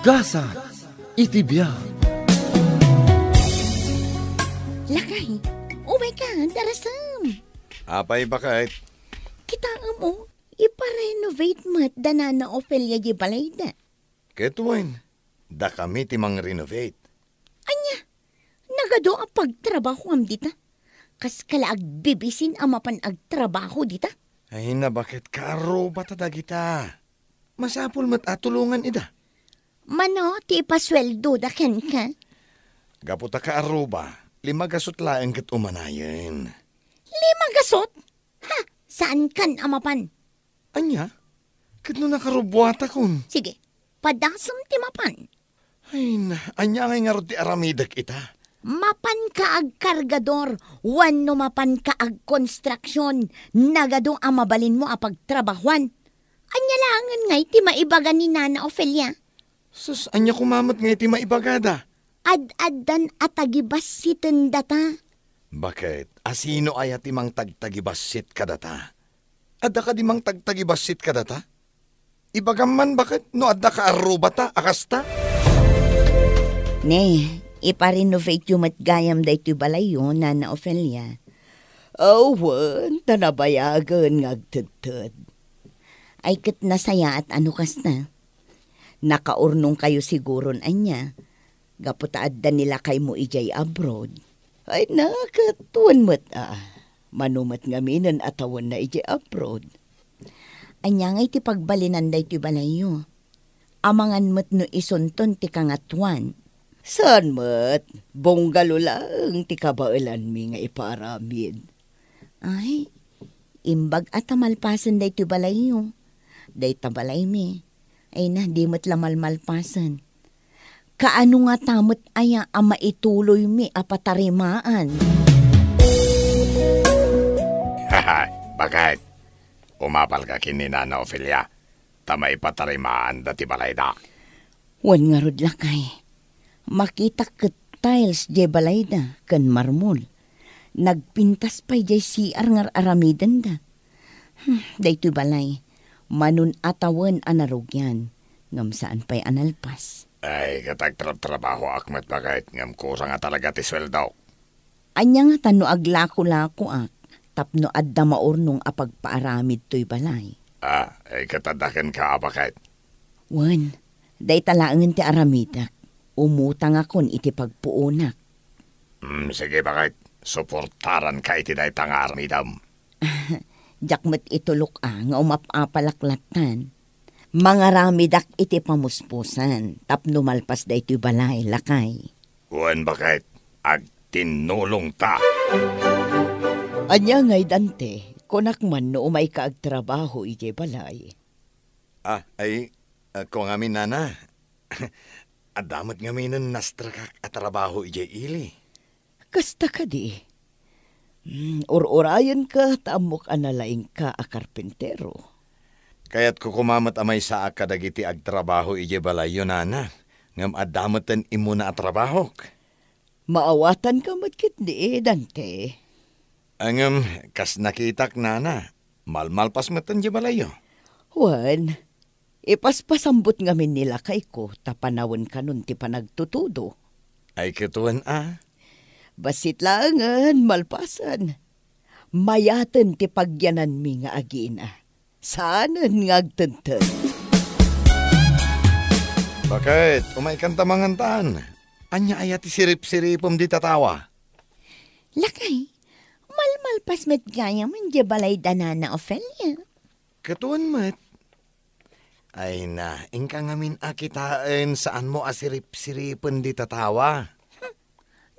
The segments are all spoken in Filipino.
Gasa, itibiyag. Lakay, umay ka, darasam. Apay bakit? Kita mo, iparenovate mo't danana Ophelia di balayda. Ketuin, da kami timang renovate. Anya, nagado ang pagtrabaho am dita. Kas kalaag bibisin ang mapan agtrabaho dita. Ay na bakit karo bata kita? Masapul mat atulungan ida. Mano, ti ipasweldo da ken ka? Gaputa ka aruba. 5 gasot laeng kat umanayan. 5 gasot? Ha? Saan kan amapan? Anya? Kat no nakarubuata kun. Sige, padasam ti mapan. Ay na, anya ngay nga ti aramidak ita. Mapan ka ag kargador, wano mapan ka ag konstruksyon, nagado ang mabalin mo apag trabahuan. Anya langan ngay ti maibaga ni Nana Ophelia. Sus, anya kumamat ngay ti maibagada. Ad-addan atagibas si tendata. Bakit? Asino ay timang tagtagibasit ka data? Adda ka dimang tagtagibasit ka data? Ibagaman bakit? No adda ka arubata, akasta? Ne, iparenovate yung matgayam da ito balayo, Nana Ophelia. Awan, tanabayagan ngagtutod. Ay kat nasaya at ano kasta. Nakaurnong kayo siguron anya. Gaputaad da nila kay mo ijay abroad. Ay nakatuan mo't manumat ngaminan atawan na ijay abroad. Anya ngay ti pagbalinan da iti balayo. Amangan mo't no isunton ti kangatuan. Saan mo't? Bonggalo lang ti kabailan mi nga iparamid. Ay, imbag at tamalpasan da iti balayo. Da itabalay mi. Ay na, di mo't lamalmalpasan. Kaano nga tamot aya ang maituloy mi apatarimaan? Haha, bakit? Umapal ka kini Nana Ophelia. Tama ipatarimaan dati balayda. Wan nga rod lakay. Makita ket tiles di balayda ken marmol. Nagpintas pa'y jay CR ngar aramidan da. Daytoy balay. Manun atawan anarugyan. Ngam saan pa'y analpas. Ay, katag trabaho akmat bakit ngam kusang nga talaga ti sweldo. Anya nga tano aglako-lako ak, tapno adda maurnong apagpaaramid to'y balay. Ay katadakan ka bakit? Wan, day talaangan ti aramidak, umutang akon iti pagpuunak. Sige bakit, suportaran ka iti day tanga aramidam. Jakmat itulok nga umapapalaklatan. Mga ramidak iti pamuspusan, tapno malpas da ito'y balay, lakay. Wan bakit, agtinulong ta. Anya ngay Dante, kunakman no umay ka agtrabaho iti balay. Kung amin nana, adamat ngamin nastrakak at trabaho iti ili. Kasta ka di. Ur-urayan ka, taamok analaing ka a karpentero. Kaya't kukumamat amay sa akadagiti agtrabaho ije balayo nana, ngam adamatan imuna at trabaho. Maawatan ka matkit di, Dante. Angam, kas nakitak nana, malmalpas matan ije balayo. Juan, ipaspasambot ngamin nila kay ko, tapanawan ka nun ti panagtutudo. Ay kituan Basit langan, malpasan. Mayaten ti pagyanan mi nga agina. Saanan ngagtenteng. Bakit? Umay kang tamangantaan. Anya ayat sirip-siripom di tatawa. Lakay, malmalpas met gaya man di balay danana Ophelia. Katuan mat. Ay na, ingka ngamin akitaan saan mo asirip-siripon di tatawa.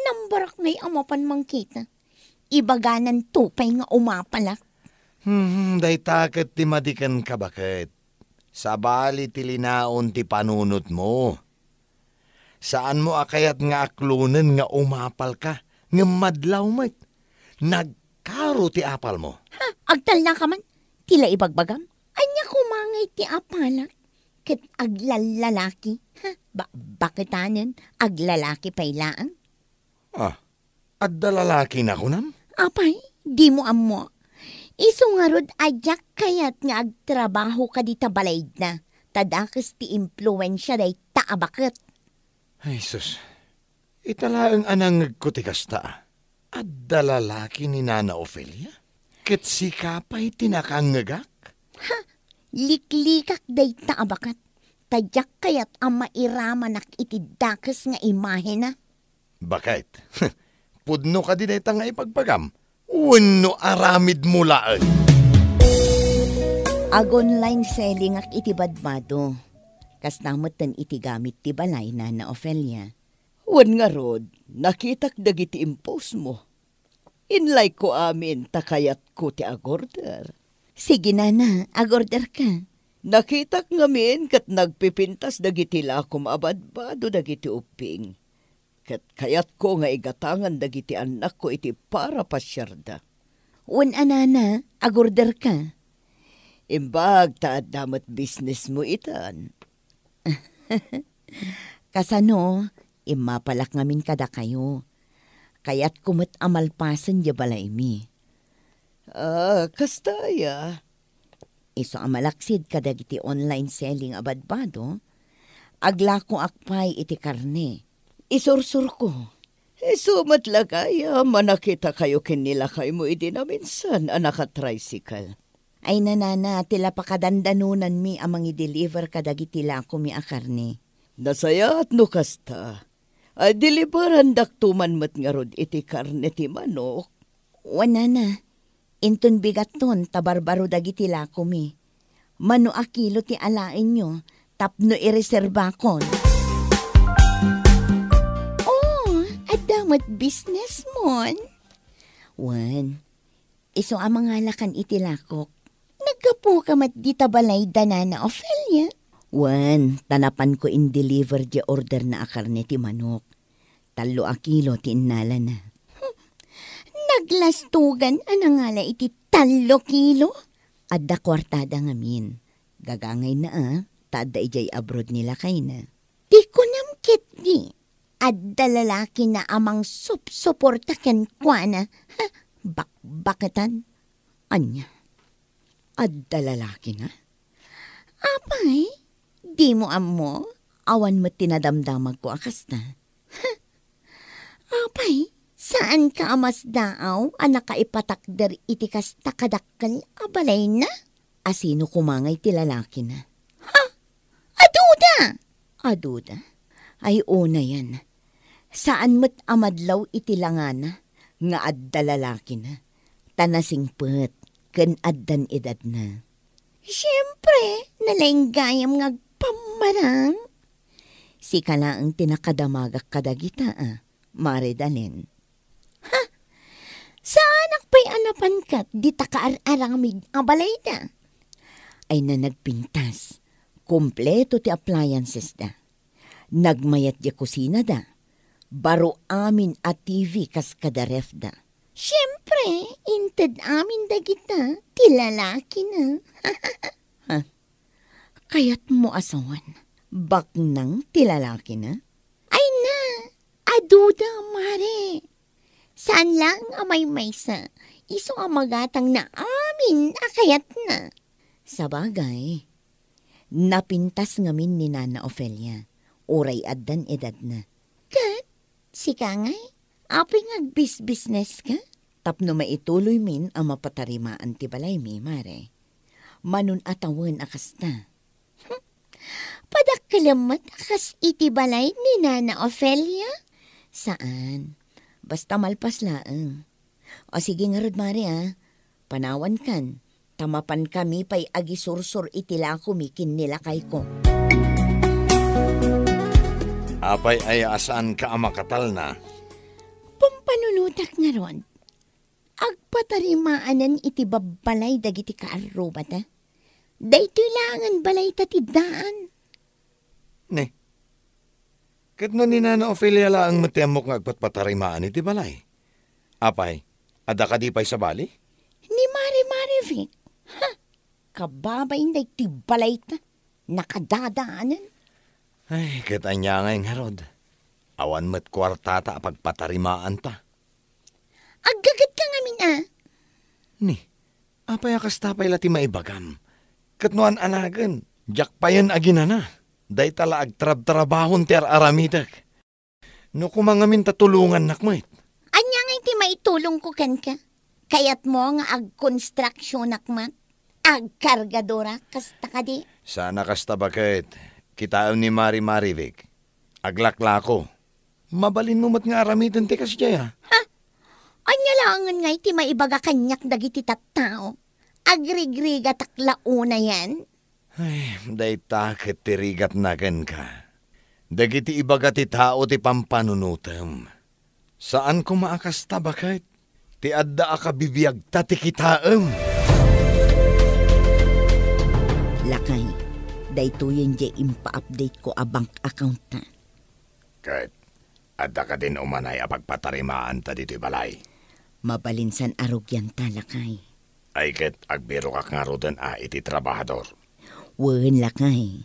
Nambarak ngay amapan mangkita. Ibaganan tupay nga umapalak. Day takot ti madikan ka bakit? Sa bali ti linaon ti panunot mo. Saan mo akayat nga aklunan nga umapal ka? Nga madlaw mat. Nagkaro ti apal mo. Agtal na ka man. Tila ibagbagam. Anya kumangay ti apalak. Ket aglalalaki. Bakitanen? Aglalaki pailaan? Adda lalaki na kunam? Apay, di mo amo. Iso nga rod ajak kayat nga agtrabaho ka di tabalay na. Tadakas ti impluensya day abakit. Ay, sus. Italaang anang kutikas ta. At dalalaki ni Nana Ofelia? Ket si kapay tinakangagak? Liklikak day taabakat. Tadyak kayat ang mairamanak itidakas nga imahe na. Bakit? Pudno ka di dayta nga ipagpagam. Uno aramid mulaan. Ag-online selling ak itibadbado. Kastamot tan itigamit ti balay na Ofelia. Wan nga rod, nakitak dagiti impos mo. Inlay ko amin, takayat ko ti agorder. Sige na, ag-order ka. Nakitak ngamin kat nagpipintas dagiti lakom abadbado dagiti uping. Kat kayat ko nga igatangan dagiti anak ko iti para pasyarda. Wan anana, ag-order ka. Imbag taad damat business mo itan. Kasano, imapalak ngamin kada kayo. Kaya't kumot amalpasan di balay mi. Kastaya. Iso amalaksid kadagiti online selling abadbado. Agla ko akpay iti karne. Isursur ko. Sumat lagaya, manakita kayo kinilakay mo idi na minsan anak at tricycle. Ay nanana, tila pakadandanunan mi amang i-deliver kadagiti lako mi a karne. Nasaya at nukasta. Ay deliveran daktuman mat nga rod iti karne ti manok. Wana na. Inton bigat ton, tabarbaro dagiti lako mi. Mano a kilo ti alain nyo, tapno ireserba kon. Oh, adamat business mon. Wan, iso amang halakan iti lakok. Nagkapo ka mat di tabalay Nana Ofelia. Wan, tanapan ko in-deliver di order na akarne ti manok. 3 kilo ti inala na. Naglastugan anangala iti 3 kilo. Adda kwartada ngamin. Gagangay na tada ijay abroad nila kay na. Di ko namkit di. Adda lalaki na amang suporta ken kwa na. Bakatan? Anya? Adda lalaki na? Apay, di mo amo, awan mo tinadamdamag ko akas na. Apay, saan ka amas daaw, anak ka ipatakder itikas takadakkel abalay na? Asino kumangay ti lalaki na? Ha? Aduda! Aduda? Ay una yan. Saan mo't amadlaw iti langana, nga adda lalaki na? Tanasing pet, ken addan edad na. Siyempre, nalenggayam nga pamarang. Si kalaang tinakadamagak kadagita Mare Dalen. Ha? Saan akpay anapan kat di takaararang mig abalay da? Ay na nagpintas. Kompleto ti appliances da. Nagmayat di kusina da. Baro amin at TV kas kada ref da. Siyempre, inted amin da kita. Ti lalaki na. Ha? Kaya't mo asawan. Baknang ti lalaki na? Ay na! Aduda, mare. Saan lang amay maysa? Iso ang magatang na amin akayat na. Sabagay, napintas ngamin ni Nana Ofelia. Uray addan edad na. Kat, si kangay, aping agbis-business ka? Tapno maituloy min ang mapatarimaan ti balay mi, mare. Manun atawan akas na. Padakalamat akas iti balay ni Nana Ofelia? Saan? Basta malpas laang. O sige nga rod, mare Panawan kan. Tamapan kami pa'y agisursur itilako mikin nila kay ko. Apay ay asaan ka amakatal na? Pampanunutak nga ron. Agpatarimaanan iti babbalay dagiti kaarubat Daytoy langan balay tatidaan. Ne. Kat no ni Nana Ofelia laang matemok nga agpatpatarimaan iti balay. Apay, ada ka di pa'y sa bali? Ni Mari Vic. Ha? Kababay na iti balay ta. Nakadadaanan. Ay, katanya nga yung harod. Awan mo't kwartata pagpatarimaan ta. Aggagat ka ngamin Ni, apay akas tapay lati maibagam. Katnuan anagan, jak pa yan aginana. Day tala agtrab-trabahon ti aramidak. No kumangamin tatulungan nakmet. Anya nga iti maitulong ko kan ka? Kayat mo nga ag-construction nakmat? Ag-kargadora kasta ka di? Sana kasta bakit. Kitaam ni Mari Marivik. Aglaklako. Mabalin mo mat nga aramidan ti kasya. Anya langan nga iti maibaga kanyak dagiti tattao. Agrigriga taklauna yan. Ay, day takit tirigat nagan ka. Dagiti ibaga ti tao ti pampanunutem. Saan ko maakasta bakit? Ti adda akabibiyag ta ti kitaem. Lakay, daytoyen di impa-update ko a bank account na. Kat, adda ka din umanay apagpatarimaan ta dito'y balay. Mabalinsan arugyan ta, lakay. Ay kat, agbiro ka nga rodan iti trabahador. Wen, lakay.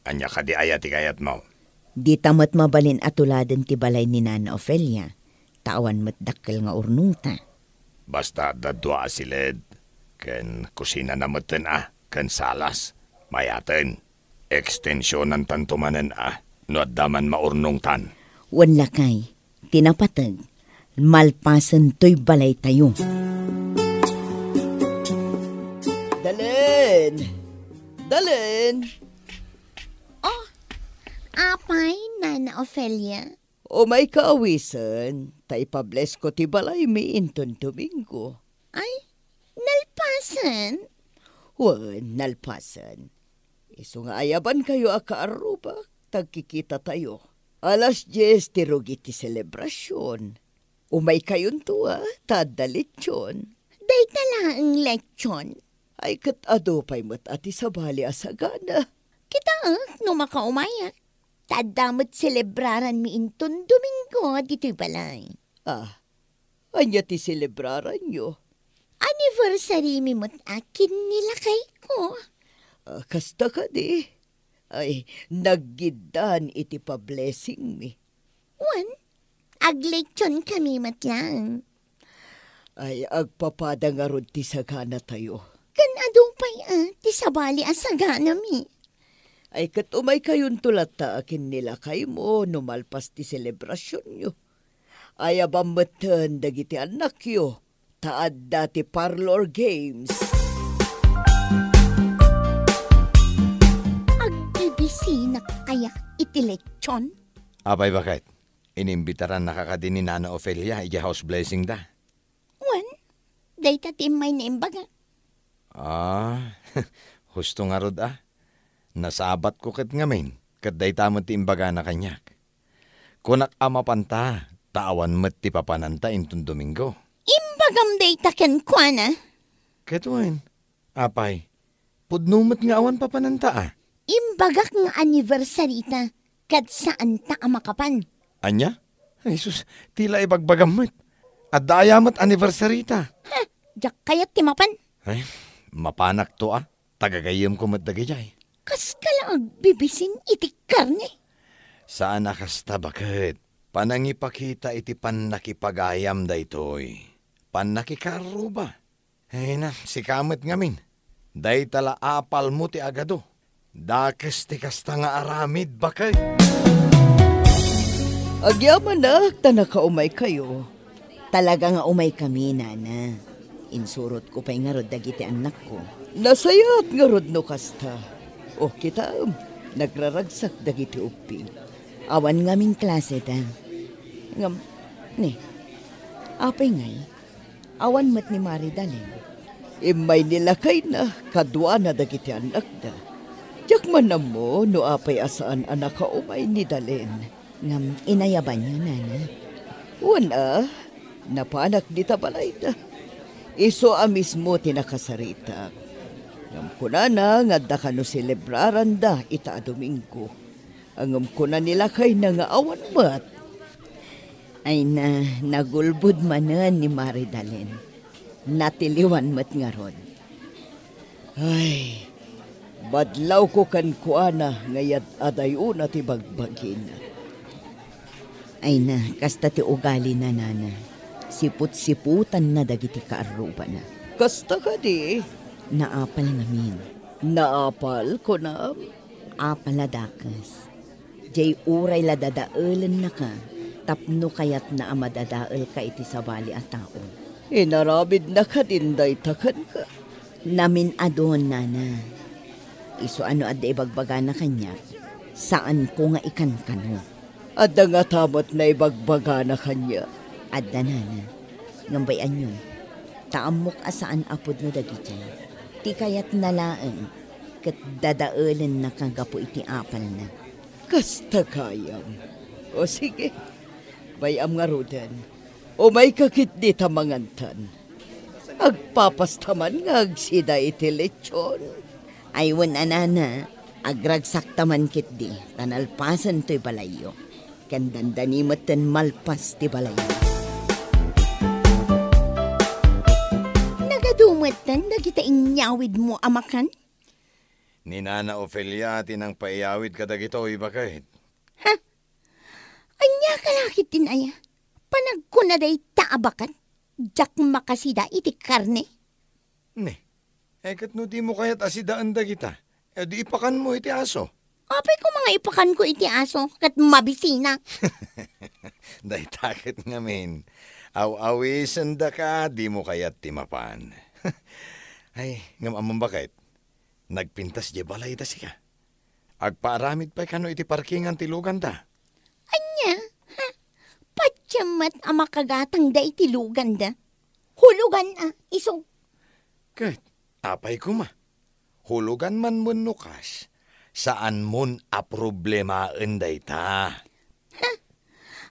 Anya ka di ayat ikayat mo. Di tamat mabalin atuladan ti balay ni Nana Ofelia. Tawan mat dakkel nga urnong ta. Basta dadwa asilid. Ken kusina namutin ken salas. Mayaten. Ekstensyon ng tantumanen no addaman maurnong tan. Wen, lakay. Tinapatag. Malpasan to'y balay tayo. Dalen! Apay, Nana Ofelia. O may kaawisan, taipables ko ti balay mi inton Domingo. Ay, nalpasan? Wan, nalpasan. Iso nga ayaban kayo akaaruba, tagkikita tayo. Alas 10 ti rugi ti selebrasyon. Umay kayon tuwa, tadalitsyon. Day tala ang lechon. Ay katado pa'y mat ati sa bali asagana. Kita no makaumaya. Tadamot selebraran mi inton Domingo dito'y balay. Anya ti selebraran nyo? Anniversary mi mo't akin nilakay ko. Kasta ka di. Ay, naggidan iti pa-blessing mi. Wan, aglechon kami matlang. Ay, agpapada nga rod ti sagana tayo. Kanadong pa'y ti sabali asagana mi. Ay, kat umay kayon tulata akin nila kay mo, numalpas ti selebrasyon nyo. Ay, abamatan dagiti anak yo, taad dati parlor games. Agbibisina kaya iti lechon? Abay bakit? Inimbitaran nakakadin ni Nana Ofelia, ija house blessing da. Wan, day tatim may naimbaga. Husto nga rod Nasabat ko kat ngamin, kat day tamad ti imbaga na kanyak. Kunak amapanta, tawan met ti papananta intun Domingo. Imbagam day taken kwa na? Ketuin, apay, pudnumet nga awan papananta Imbagak nga anniversary ta, kad saan ta amakapan. Anya? Ay sus, tila ibagbagammet. At dayamat anniversary ta. Jak kayat timapan. Ay, mapanak to tagagayam ko matdagayay. Kas ka lang agbibisin iti karne. Saan nakasta bakit? Panangipakita iti panakipagayam da itoy. Panakikaro ba? Ay na, si kamet ngamin. Day tala apal mo ti agado. Dakes ti kasta nga aramid bakit? Agyaman na, tanakaumay kayo. Talaga nga umay kami, Nana. Insurot ko pa'y nga rod dagiti anak ko. Nasayat nga rod no kasta. O kita, nagraragsak dagiti uping. Awan ngaming klase ta. Apay ngay, awan mat ni Mari Dalen. Imay nilakay na, kadwa na dagiti anak da. Diyak man na mo, no apay asaan anak ka umay ni Dalen. Ngam inayaban niya, Nana. Wana, napanak di tabalay da. Iso mismo tinakasarita. Ngam kuna na nga da ka no selebraran da ita Domingo. Angam kuna nila kay na nga awan mat. Ay nagulbud manan ni Mari Dalen. Natiliwan mat nga ron. Ay, badlaw ko kan kuana ngayat adayo na ti bagbagin. Ay kasta ti ugali na, Nana. Siput-siputan na dagiti kaaruba na. Kasta ka di. Naapal ngamin. Naapal ko na. Apaladakas. Jay uray la dadaalan na ka, tapno kayat na amadadaal ka iti sabali at tao. Inarabid na ka din daytakan ka. Namin adon, nana. Iso ano adda ibagbaga na kanya, saan ko nga ikan kano. Adda nga tamot na ibagbaga na kanya. Adda, nana. Ngambayan yun. Taamok asaan apod no dagitay. Ti kayat nalaan, kat dadaalan na kagapo iti apal na. Kasta kayam. O sige, bayam nga rudan. O may kakit di tamangantan. Agpapastaman nga agsida iti lechon. Aywan anana, agragsak taman kit di, tanalpasan to'y balayo. Kandandanimatan malpas ti balayo. Nagadumatan na kita inyawid mo amakan? Ni Nana Ofelia tinang paiyawid ka dagito bakit? Ha? Anya kalakit din aya. Panagko na day taabakan. Jak makasida iti karne. Ne, kat no di mo kaya't asidaan dagita. Di ipakan mo iti aso. Apay ko mga ipakan ko iti aso kat mabisina. Day takit ngamin. Aw-awisan da ka, di mo kaya't timapan. Ay, ngamamang bakit? Nagpintas di balay da siya. Agpaaramid pa'y kano iti parkingan tilugan da. Anya, ha? Patyamat ang makagatang da itilugan da. Hulugan iso. Kat, apay ko ma. Hulugan man mo nukas. Saan mon a problema enday ta?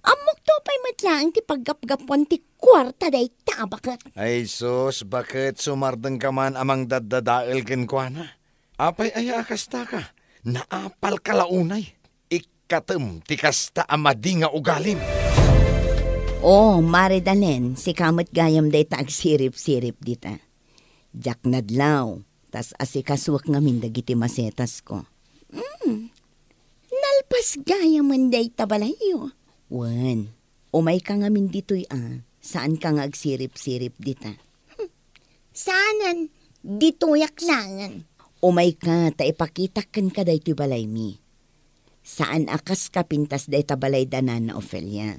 Amok to pa'y matlaang ti paggapgapuan ti kwarta day tabakat. Ay sus, bakit sumardeng ka man amang daddadael kenkwana? Apay ay akasta ka. Naapal kalaunay. Ikatem ti kasta amadi nga ugalim. Oh, maridalen, si kamot gayam day taag sirip-sirip dita. Jak nadlaw, tas asikaswak ngamin dagiti masetas ko. Nalpas gayaman day tabalayo. Wan, umay ka ngamin dito'y saan ka nga agsirip-sirip dita? Saanan, dito'y aklangan. Umay ka, taipakitakan ka day balay mi. Saan akas ka pintas day tabalay danan na Ofelia.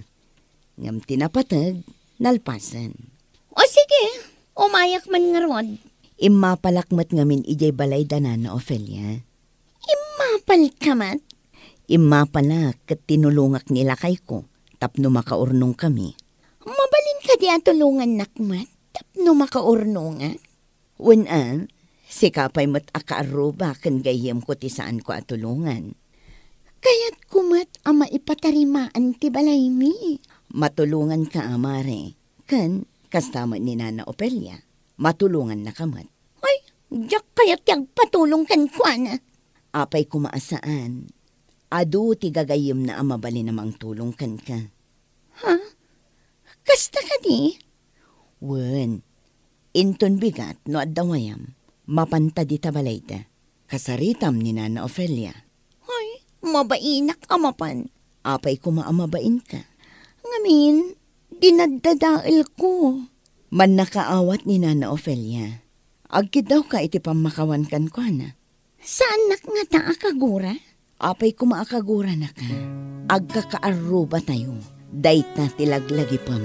Ngam tinapatag, nalpasan. O sige, umayak man nga rod. Imapalakmat ngamin ijay balay danan na Ofelia. Imapalkamat? Imapalak kat tinulungak nila kay ko, tapno makaurnong kami. Mabalin ka di ang tulungan nakmat, tapno makaurnongan. Wanan, si kapay mat akaaruba kan gayem ko ti saan ko atulungan. Kaya't kumat ama ipatarimaan ti balay mi. Matulungan ka amare, kan kastama ni Nana Ofelia. Matulungan na kamat. Ay, jak kaya't yung patulong kan kwa na. Apay kumaasaan. Adu ti gagayim na amabali namang tulong kan ka. Ha? Kasta ka di? Wen, inton bigat no addawayam, mapanta di tabalayda. Kasaritam ni Nana Ofelia. Ay, mabainak amapan. Apay kumaamabain ka. Ngamin, dinadadaal ko. Man nakaawat ni Nana Ofelia. Agkid daw ka iti pamakawan kan ko na. Saan nak nga ta akagura? Apay kumaakagura na ka. Agkakaaruba tayo. Dayta tilaglagi pam.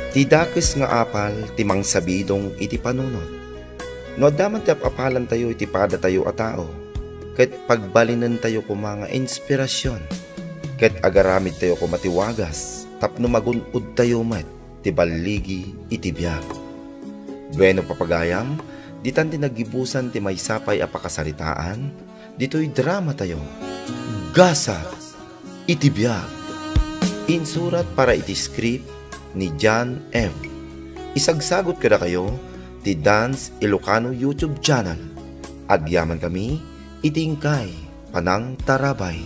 Tidakes nga apal timang sabidong iti panunod. No daman ti apalan tayo iti pada tayo a tao. Ket pagbalinan tayo ko mga inspirasyon. Ket agaramid tayo ko matiwagas. Tapno magunod tayo mat, ti baligi iti biyag. Bueno papagayam, ditan ti nagibusan ti may sapay apakasaritaan, dito'y drama tayo. Gasa iti biyag. Insurat para iti script ni John M. Isagsagot kada kayo, ti Dance Ilocano YouTube channel. Agyaman kami, itingkay, panang tarabay.